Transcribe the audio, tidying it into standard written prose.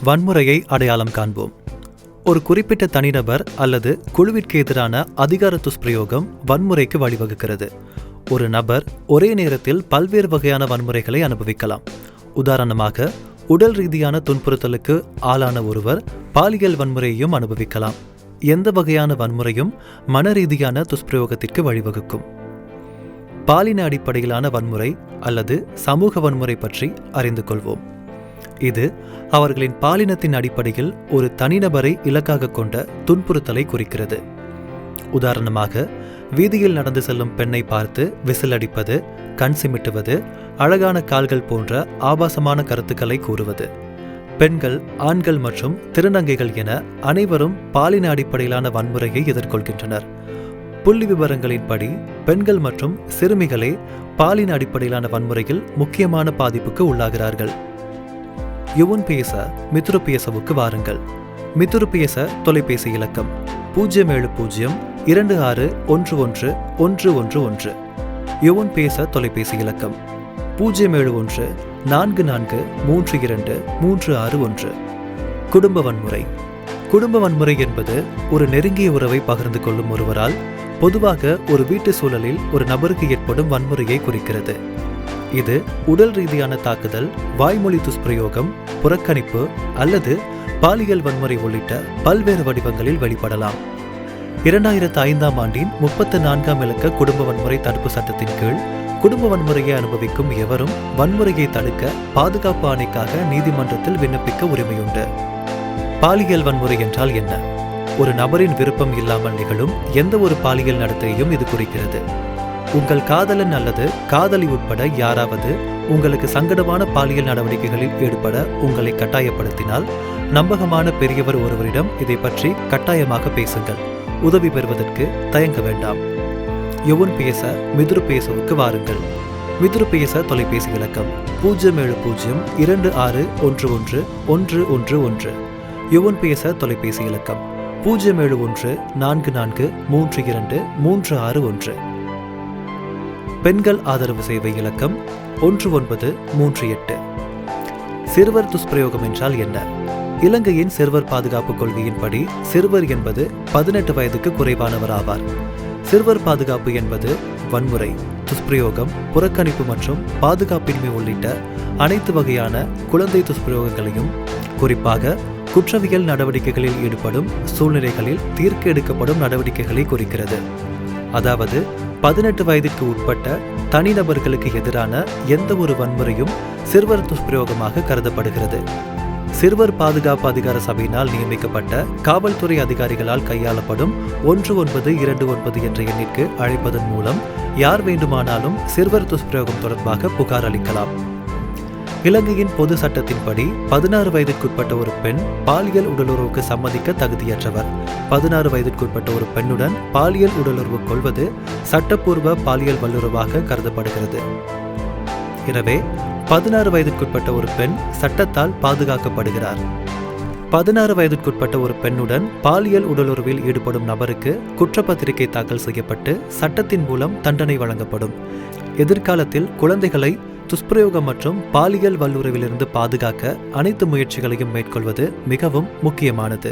வன்முறையை அடையாளம் காண்போம். ஒரு குறிப்பிட்ட தனிநபர் அல்லது குழுவிற்கு எதிரான அதிகார துஷ்பிரயோகம் வன்முறைக்கு வழிவகுக்கிறது. ஒரு நபர் ஒரே நேரத்தில் பல்வேறு வகையான வன்முறைகளை அனுபவிக்கலாம். உதாரணமாக, உடல் ரீதியான துன்புறுத்தலுக்கு ஆளான ஒருவர் பாலியல் வன்முறையையும் அனுபவிக்கலாம். எந்த வகையான வன்முறையும் மன ரீதியான துஷ்பிரயோகத்திற்கு வழிவகுக்கும். பாலின அடிப்படையிலான வன்முறை அல்லது சமூக வன்முறை பற்றி அறிந்து கொள்வோம். இது அவர்களின் பாலினத்தின் அடிப்படையில் ஒரு தனிநபரை இலக்காக கொண்ட துன்புறுத்தலை குறிக்கிறது. உதாரணமாக, வீதியில் நடந்து செல்லும் பெண்ணை பார்த்து விசில் அடிப்பது, கண் சிமிட்டுவது, அழகான கால்கள் போன்ற ஆபாசமான கருத்துக்களை கூறுவது. பெண்கள், ஆண்கள் மற்றும் திருநங்கைகள் என அனைவரும் பாலின அடிப்படையிலான வன்முறையை எதிர்கொள்கின்றனர். புள்ளி விவரங்களின்படி பெண்கள் மற்றும் சிறுமிகளே பாலின அடிப்படையிலான வன்முறையில் முக்கியமான பாதிப்புக்கு உள்ளாகிறார்கள். யுவன் பேச மிதுரு பேசவுக்கு வாருங்கள். மிதுரு பேச தொலைபேசி இலக்கம் 07026111111. யுவன் பேச தொலைபேசி இலக்கம் 07144323661. குடும்ப வன்முறை. குடும்ப வன்முறை என்பது ஒரு நெருங்கிய உறவை பகிர்ந்து கொள்ளும் ஒருவரால் பொதுவாக ஒரு வீட்டு சூழலில் ஒரு நபருக்கு ஏற்படும் வன்முறையை குறிக்கிறது. இது உடல் ரீதியான தாக்குதல், வாய்மொழி துஷ்பிரயோகம், புறக்கணிப்பு அல்லது பாலியல் வன்முறை உள்ளிட்ட பல்வேறு வடிவங்களில் வெளிப்படலாம். 2005ஆம் ஆண்டின் 34ஆம் இலக்க குடும்ப வன்முறை தடுப்பு சட்டத்தின் கீழ் குடும்ப வன்முறையை அனுபவிக்கும் எவரும் வன்முறையை தடுக்க பாதுகாப்பு ஆணைக்காக நீதிமன்றத்தில் விண்ணப்பிக்க உரிமையுண்டு. பாலியல் வன்முறை என்றால் என்ன? ஒரு நபரின் விருப்பம் இல்லாமல் நிகழும் எந்த ஒரு பாலியல் நடத்தையையும் இது குறிக்கிறது. உங்கள் காதலன் அல்லது காதலி உட்பட யாராவது உங்களுக்கு சங்கடமான பாலியல் நடவடிக்கைகளில் ஈடுபட உங்களை கட்டாயப்படுத்தினால் நம்பகமான பெரியவர் ஒருவரிடம் இதை பற்றி கட்டாயமாக பேசுங்கள். உதவி பெறுவதற்கு தயங்க வேண்டாம். யுவன் பேச மிதுரு பேசவுக்கு வாருங்கள். மிதுரு பேச தொலைபேசி இலக்கம் 07026111111. யுவன் பேச தொலைபேசி இலக்கம் 07144323661. பெண்கள் ஆதரவு சேவை இலக்கம் 1938. சிறுவர் துஷ்பிரயோகம் என்றால் என்ன? இலங்கையின் சிறுவர் பாதுகாப்பு கொள்கையின்படி சிறுவர் என்பது 18 வயதுக்கு குறைவானவர் ஆவார். சிறுவர் பாதுகாப்பு என்பது வன்முறை, துஷ்பிரயோகம், புறக்கணிப்பு மற்றும் பாதுகாப்பின்மை உள்ளிட்ட அனைத்து வகையான குழந்தை துஷ்பிரயோகங்களையும், குறிப்பாக குற்றவியல் நடவடிக்கைகளில் ஈடுபடும் சூழ்நிலைகளில் தீர்க்க எடுக்கப்படும் நடவடிக்கைகளை குறிக்கிறது. அதாவது 18 வயதிற்கு உட்பட்ட தனிநபர்களுக்கு எதிரான எந்த ஒரு வன்முறையும் சிறுவர் துஷ்பிரயோகமாக கருதப்படுகிறது. சிறுவர் பாதுகாப்பு அதிகார சபையினால் நியமிக்கப்பட்ட காவல்துறை அதிகாரிகளால் கையாளப்படும் 1929 என்ற எண்ணிற்கு அழைப்பதன் மூலம் யார் வேண்டுமானாலும் சிறுவர் துஷ்பிரயோகம் தொடர்பாக புகார் அளிக்கலாம். இலங்கையின் பொது சட்டத்தின்படி 16 வயதிற்குட்பட்ட ஒரு பெண் பாலியல் உடலுறவுக்கு சம்மதிக்க தகுதியற்றவர். 16 வயதிற்குட்பட்ட ஒரு பெண்ணுடன் பாலியல் உடலுறவு கொள்வது சட்டப்பூர்வ பாலியல் வல்லுறவாக கருதப்படுகிறது. எனவே 16 வயதிற்குட்பட்ட ஒரு பெண் சட்டத்தால் பாதுகாக்கப்படுகிறார். 16 வயதிற்குட்பட்ட ஒரு பெண்ணுடன் பாலியல் உடலுறவில் ஈடுபடும் நபருக்கு குற்றப்பத்திரிகை தாக்கல் செய்யப்பட்டு சட்டத்தின் மூலம் தண்டனை வழங்கப்படும். எதிர்காலத்தில் குழந்தைகளை துஷ்பிரயோகம் மற்றும் பாலியல் வல்லுறவிலிருந்து பாதுகாக்க அனைத்து முயற்சிகளையும் மேற்கொள்வது மிகவும் முக்கியமானது.